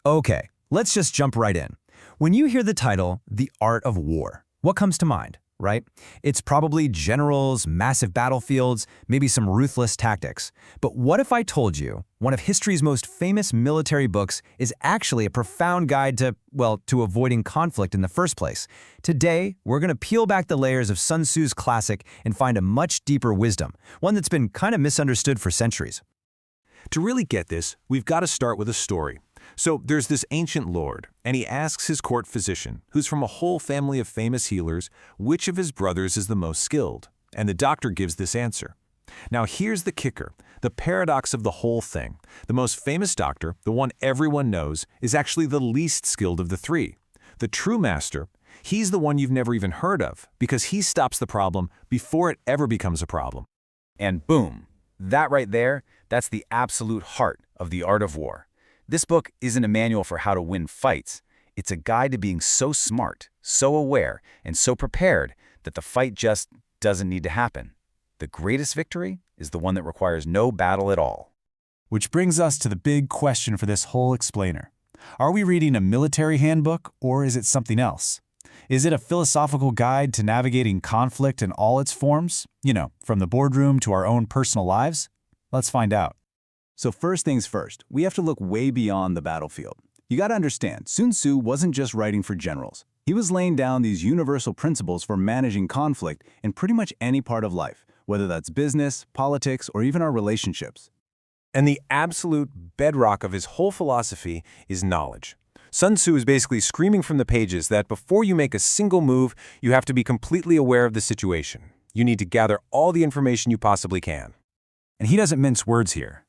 Okay, let's just jump right in. When you hear the title, The Art of War, what comes to mind, right? It's probably generals, massive battlefields, maybe some ruthless tactics. But what if I told you one of history's most famous military books is actually a profound guide to, well, to avoiding conflict in the first place? Today, we're going to peel back the layers of Sun Tzu's classic and find a much deeper wisdom, one that's been kind of misunderstood for centuries. To really get this, we've got to start with a story. So there's this ancient lord, and he asks his court physician, who's from a whole family of famous healers, which of his brothers is the most skilled. And the doctor gives this answer. Now here's the kicker, the paradox of the whole thing. The most famous doctor, the one everyone knows, is actually the least skilled of the three. The true master, he's the one you've never even heard of, because he stops the problem before it ever becomes a problem. And boom, that right there, that's the absolute heart of the art of war. This book isn't a manual for how to win fights. It's a guide to being so smart, so aware, and so prepared that the fight just doesn't need to happen. The greatest victory is the one that requires no battle at all. Which brings us to the big question for this whole explainer. Are we reading a military handbook, or is it something else? Is it a philosophical guide to navigating conflict in all its forms? You know, from the boardroom to our own personal lives? Let's find out. So first things first, we have to look way beyond the battlefield. You gotta understand, Sun Tzu wasn't just writing for generals. He was laying down these universal principles for managing conflict in pretty much any part of life, whether that's business, politics, or even our relationships. And the absolute bedrock of his whole philosophy is knowledge. Sun Tzu is basically screaming from the pages that before you make a single move, you have to be completely aware of the situation. You need to gather all the information you possibly can. And he doesn't mince words here.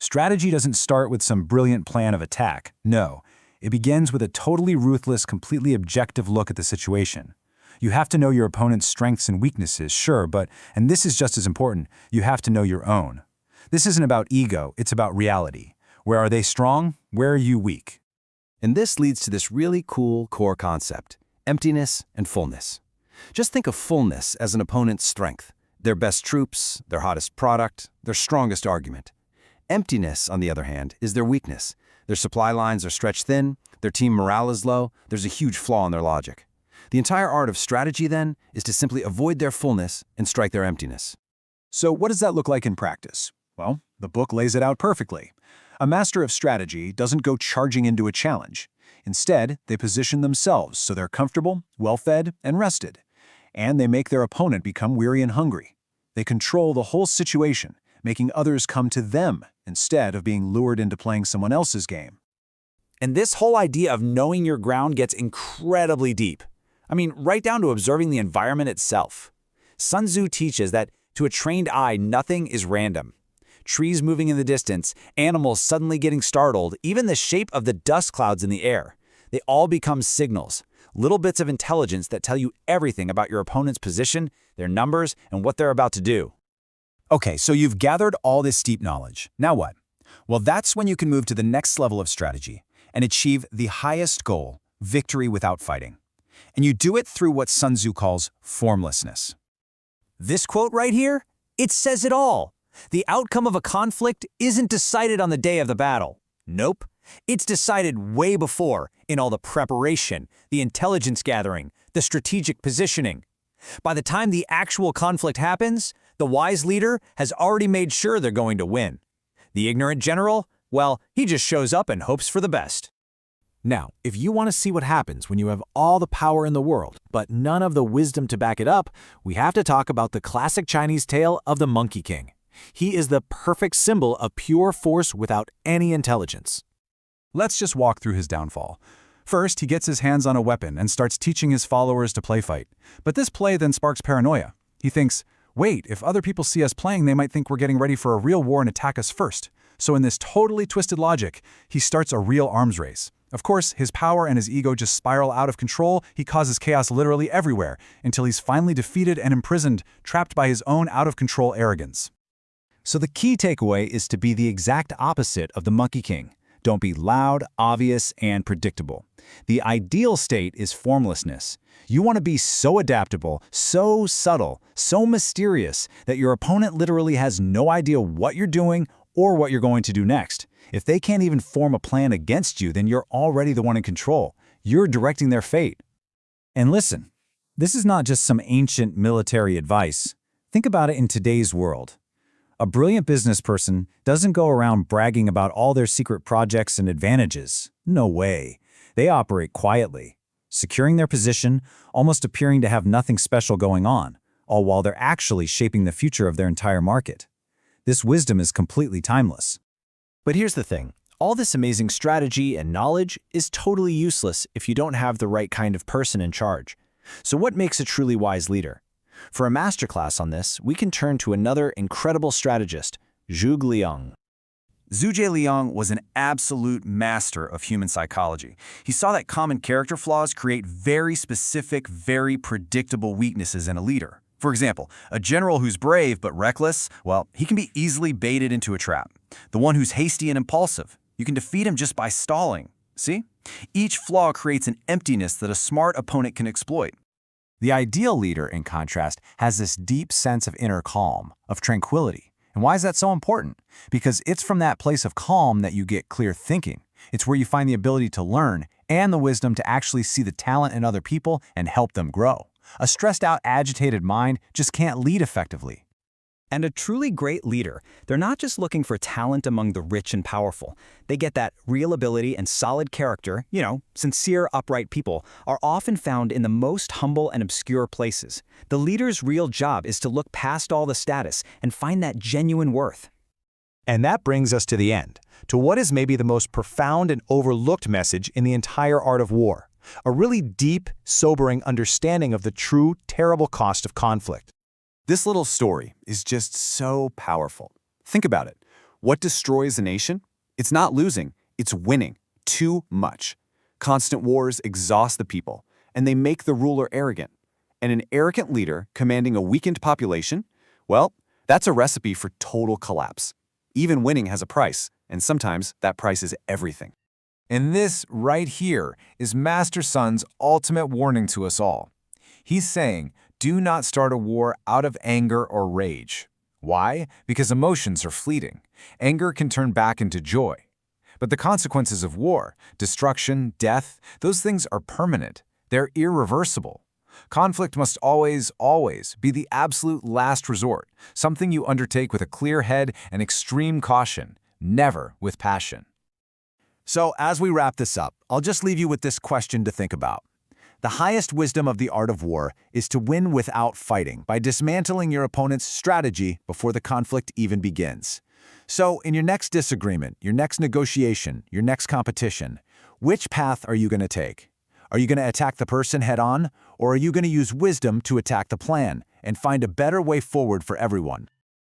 Strategy doesn't start with some brilliant plan of attack. No, it begins with a totally ruthless, completely objective look at the situation. You have to know your opponent's strengths and weaknesses, sure, but, and this is just as important, you have to know your own. This isn't about ego, it's about reality. Where are they strong? Where are you weak? And this leads to this really cool core concept, emptiness and fullness. Just think of fullness as an opponent's strength, their best troops, their hottest product, their strongest argument. Emptiness, on the other hand, is their weakness. Their supply lines are stretched thin, their team morale is low, there's a huge flaw in their logic. The entire art of strategy, then, is to simply avoid their fullness and strike their emptiness. So what does that look like in practice? Well, the book lays it out perfectly. A master of strategy doesn't go charging into a challenge. Instead, they position themselves so they're comfortable, well-fed, and rested. And they make their opponent become weary and hungry. They control the whole situation, making others come to them instead of being lured into playing someone else's game. And this whole idea of knowing your ground gets incredibly deep. I mean, right down to observing the environment itself. Sun Tzu teaches that to a trained eye, nothing is random. Trees moving in the distance, animals suddenly getting startled, even the shape of the dust clouds in the air. They all become signals, little bits of intelligence that tell you everything about your opponent's position, their numbers, and what they're about to do. Okay, so you've gathered all this deep knowledge. Now what? Well, that's when you can move to the next level of strategy and achieve the highest goal, victory without fighting. And you do it through what Sun Tzu calls formlessness. This quote right here, it says it all. The outcome of a conflict isn't decided on the day of the battle. Nope. It's decided way before, in all the preparation, the intelligence gathering, the strategic positioning. By the time the actual conflict happens, the wise leader has already made sure they're going to win. The ignorant general, well, he just shows up and hopes for the best. Now, if you want to see what happens when you have all the power in the world, but none of the wisdom to back it up, we have to talk about the classic Chinese tale of the Monkey King. He is the perfect symbol of pure force without any intelligence. Let's just walk through his downfall. First, he gets his hands on a weapon and starts teaching his followers to play fight. But this play then sparks paranoia. He thinks, wait, if other people see us playing, they might think we're getting ready for a real war and attack us first. So in this totally twisted logic, he starts a real arms race. Of course, his power and his ego just spiral out of control. He causes chaos literally everywhere, until he's finally defeated and imprisoned, trapped by his own out-of-control arrogance. So the key takeaway is to be the exact opposite of the Monkey King. Don't be loud, obvious, and predictable. The ideal state is formlessness. You want to be so adaptable, so subtle, so mysterious that your opponent literally has no idea what you're doing or what you're going to do next. If they can't even form a plan against you, then you're already the one in control. You're directing their fate. And listen, this is not just some ancient military advice. Think about it in today's world. A brilliant business person doesn't go around bragging about all their secret projects and advantages. No way. They operate quietly, securing their position, almost appearing to have nothing special going on, all while they're actually shaping the future of their entire market. This wisdom is completely timeless. But here's the thing. All this amazing strategy and knowledge is totally useless if you don't have the right kind of person in charge. So what makes a truly wise leader? For a masterclass on this, we can turn to another incredible strategist, Zhuge Liang. Zhuge Liang was an absolute master of human psychology. He saw that common character flaws create very specific, very predictable weaknesses in a leader. For example, a general who's brave but reckless, well, he can be easily baited into a trap. The one who's hasty and impulsive, you can defeat him just by stalling. See? Each flaw creates an emptiness that a smart opponent can exploit. The ideal leader, in contrast, has this deep sense of inner calm, of tranquility. And why is that so important? Because it's from that place of calm that you get clear thinking. It's where you find the ability to learn and the wisdom to actually see the talent in other people and help them grow. A stressed-out, agitated mind just can't lead effectively. And a truly great leader, they're not just looking for talent among the rich and powerful. They get that real ability and solid character, sincere, upright people, are often found in the most humble and obscure places. The leader's real job is to look past all the status and find that genuine worth. And that brings us to the end, to what is maybe the most profound and overlooked message in the entire art of war. A really deep, sobering understanding of the true, terrible cost of conflict. This little story is just so powerful. Think about it. What destroys a nation? It's not losing, it's winning. Too much. Constant wars exhaust the people, and they make the ruler arrogant. And an arrogant leader commanding a weakened population? Well, that's a recipe for total collapse. Even winning has a price, and sometimes that price is everything. And this right here is Master Sun's ultimate warning to us all. He's saying, do not start a war out of anger or rage. Why? Because emotions are fleeting. Anger can turn back into joy. But the consequences of war, destruction, death, those things are permanent. They're irreversible. Conflict must always, always be the absolute last resort, something you undertake with a clear head and extreme caution, never with passion. So, as we wrap this up, I'll just leave you with this question to think about. The highest wisdom of the art of war is to win without fighting, by dismantling your opponent's strategy before the conflict even begins. So, in your next disagreement, your next negotiation, your next competition, which path are you going to take? Are you going to attack the person head-on, or are you going to use wisdom to attack the plan and find a better way forward for everyone?